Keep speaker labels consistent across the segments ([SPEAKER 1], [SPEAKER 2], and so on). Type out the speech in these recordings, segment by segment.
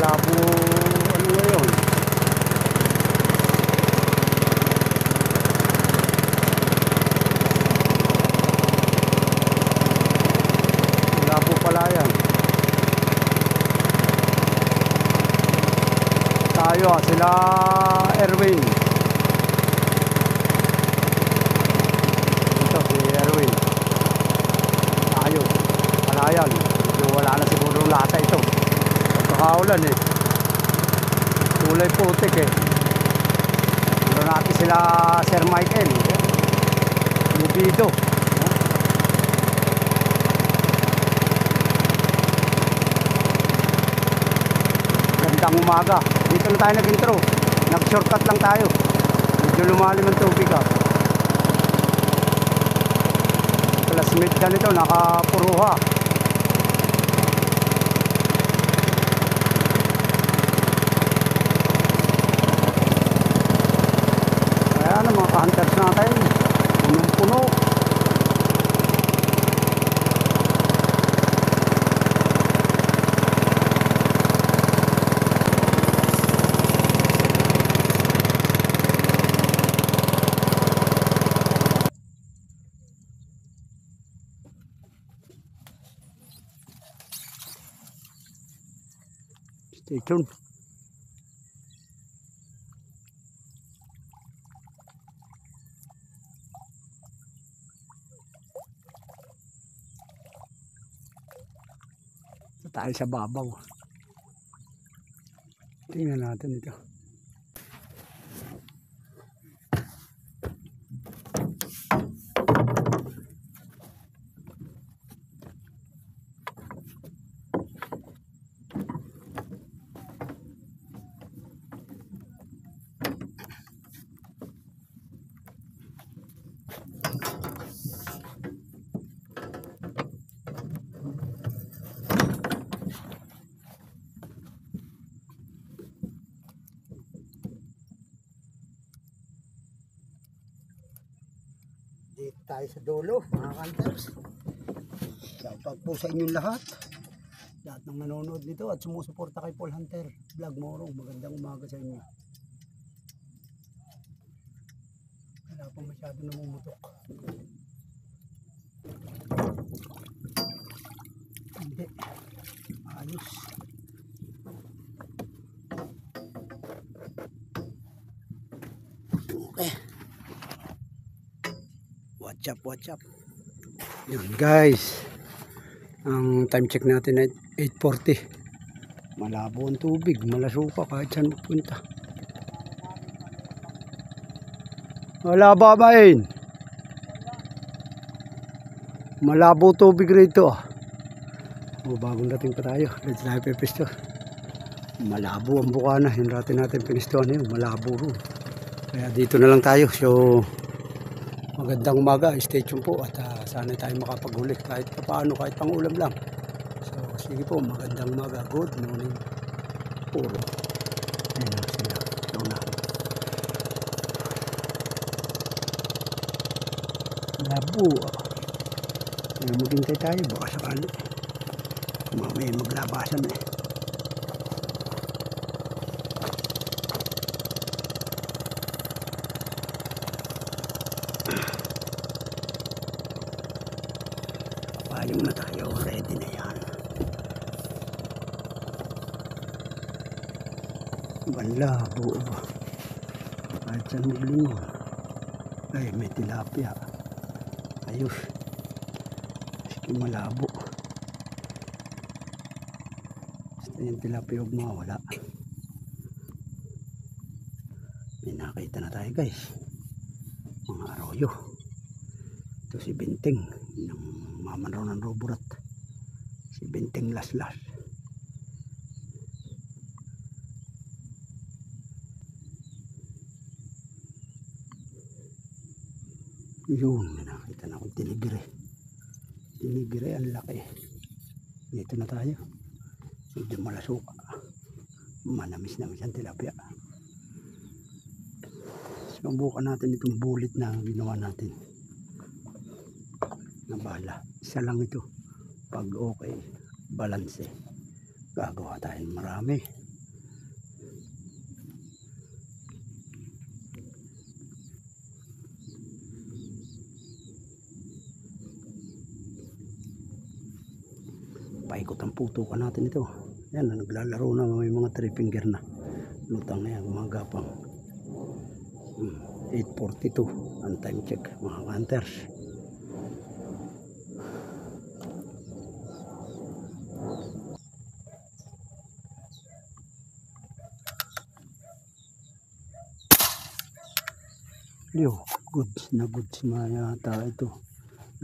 [SPEAKER 1] malabo ano ngayon. Malabo pala yan. Tayo sila Erwin. Ito si Erwin. Tayo. Palayan. Wala na siguro lata ito. Pagkakaulan eh. Kulay putik eh. Meron natin sila Sir Michael. Lubido. Gandang umaga. Dito na tayo nag-intro. Nag-shortcut lang tayo. Medyo lumalim ang tubig ah. Classmate ka nito. Nakapuruha. Ayan ang mga hunters natin. Punong-puno. Stay tuned. Tayo sa babaw. Tingnan natin ito. Dito tayo sa dulo, mga hunters. Shoutout po sa inyong lahat. Lahat ng nanonood nito at sumusuporta kay Paul Hunter Vlog Morong. Magandang umaga sa inyo. Wala pa masyado namumutok. Hindi. Ayos. Okay. Watch up. Yun guys. Ang time check natin ay 8:40. Malabo ang tubig, malasuka kahit saan magpunta. Wala ba main? Malabo tubig rito. O bagong dating pa tayo. Let's tayo pipisto. Malabo ang bukana. Yung natin pinistuhan yun. Malabo rin. Kaya dito na lang tayo. So magandang umaga, stay tuned po at sana tayo makapaghuli kahit paano, kahit pang ulam lang. So sige po, magandang umaga, good morning puro. Ayan na sila, labo. Maghintay tayo, baka sakali mamaya maglabasan eh. Payong na tayo, ready na yan. Malabo ba? Kahit saan maglingon. Ay, may tilapia. Ayos. Sige, malabo. Basta yung tilapia huwag mawala. May nakita na tayo guys. Mga arroyo. Ito si Binting. Ng mamanraw ng Roborat. Si Binting Laslas. Yun, nakita na akong tinigre. Tinigre, ang laki. Dito na tayo. Medyo malasuka. Manamis-namis ang tilapia. Subukan natin itong bulit na ginawa natin. Na bala. Isa lang ito. Pag okay, balance. Gagawa tayo marami. paikot ang putukan natin ito. Yan, naglalaro na, may mga 3 finger na lutang na yan, mga gapang. 8:42 ang time check mga hunters. Yo, goods na goods na yata ito.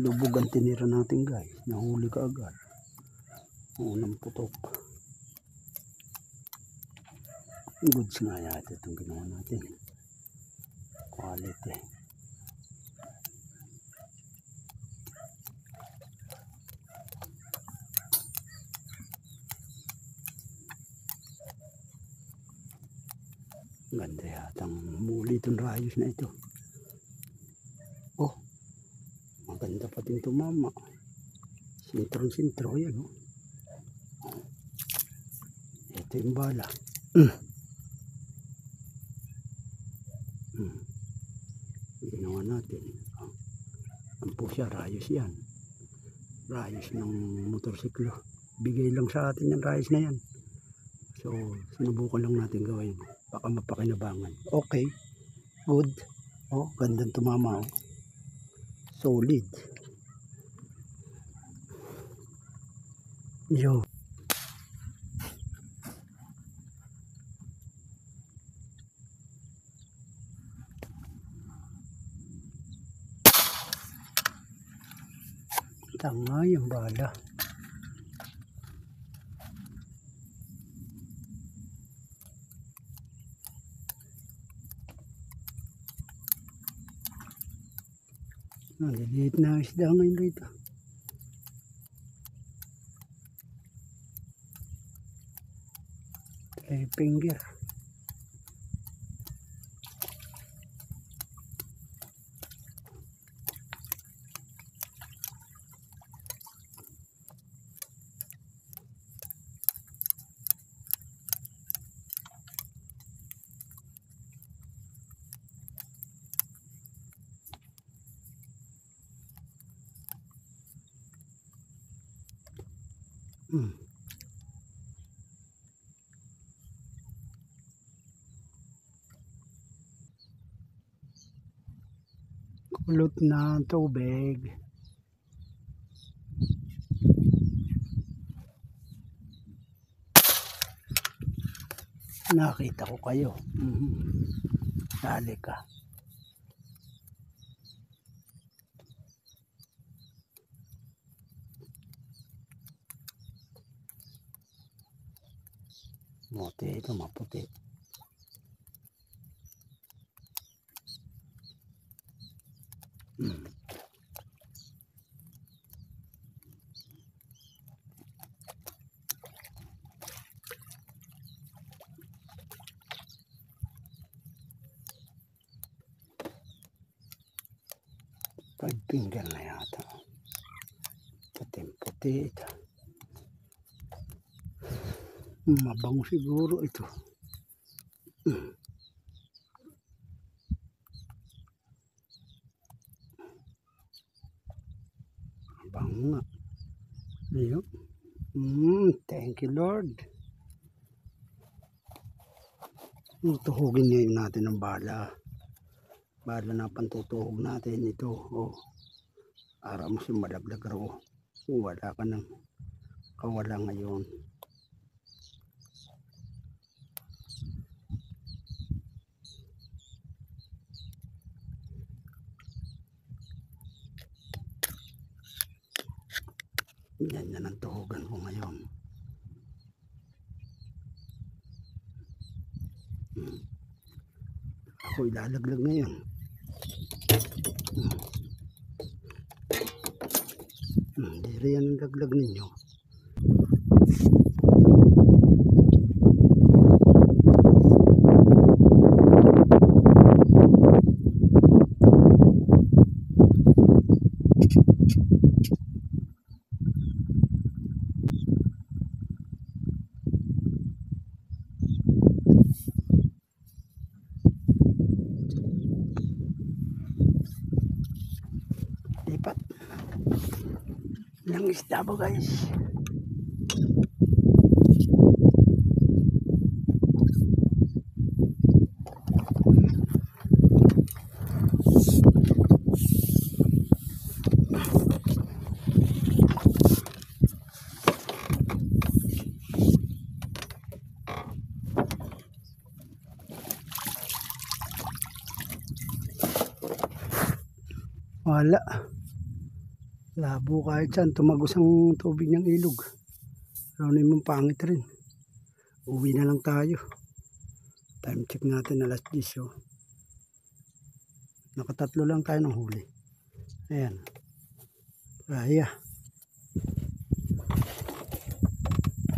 [SPEAKER 1] Lubog ang tinira natin guys. Nahuli ka agad. Unang putok. Goods nga yata itong ginawa natin. Quality. Ganda yata ang muli itong rayos na ito. Oh, maganda pa din tumama. Sintro yan. Oh. Ito yung bala. Ginawa natin. Ang po siya, rayos yan. Rayos ng motorsiklo. Bigay lang sa atin yung rayos na yan. So, sinubukan lang natin gawin. Baka mapakinabangan. Okay. Good. Oh, gandang tumama. Oh. Solid. Yo. Tanga yung bala. Naliliit na isda ngayon rito. Try finger. Kulot na tubig. Nakita ko kayo. Dali ka. Mote ito, maputi. Finger na yata. Puti ito. Mabango siguro ito. Mabango nga. Ayun. Thank you Lord. Tuhugin ngayon natin ng bala. Bala na pantutuhog natin ito. Oh. Ara mo si malaglag ro. Wala ka nang kawala ngayon. Yan na ang tuhugan ko ngayon. Ako ilalaglag ngayon. Hindi yan ang laglag ninyo. Lipat. Ilang isda ba guys? Wala. Labo kahit saan. Tumagos ang tubig ng ilog. Pero naman pangit rin. Uwi na lang tayo. Time check natin alas 10. Oh. Nakatatlo lang tayo ng huli. Ayan. Kaya.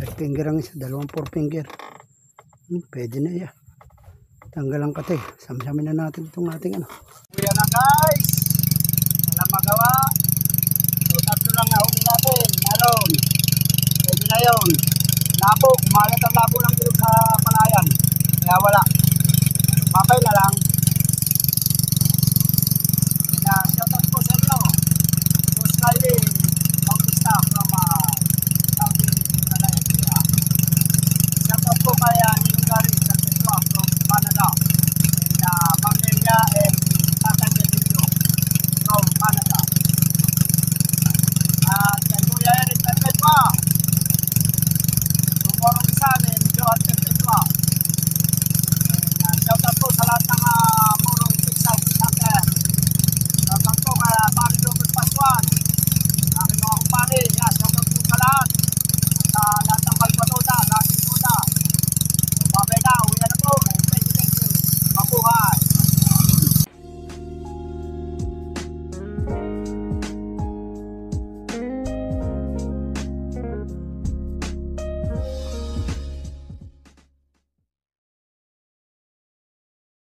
[SPEAKER 1] 5 finger ang isa. 2 4 finger. Pwede na iya. Tanggal ang kate. Samsamin na natin itong ating ano. Kuya na guys. Wala magawa. So, tatlo lang na huli natin. Meron. Pwede na yun. Labo. Kumalat ang labo ng bilog sa palayan. Kaya wala. Papay na lang.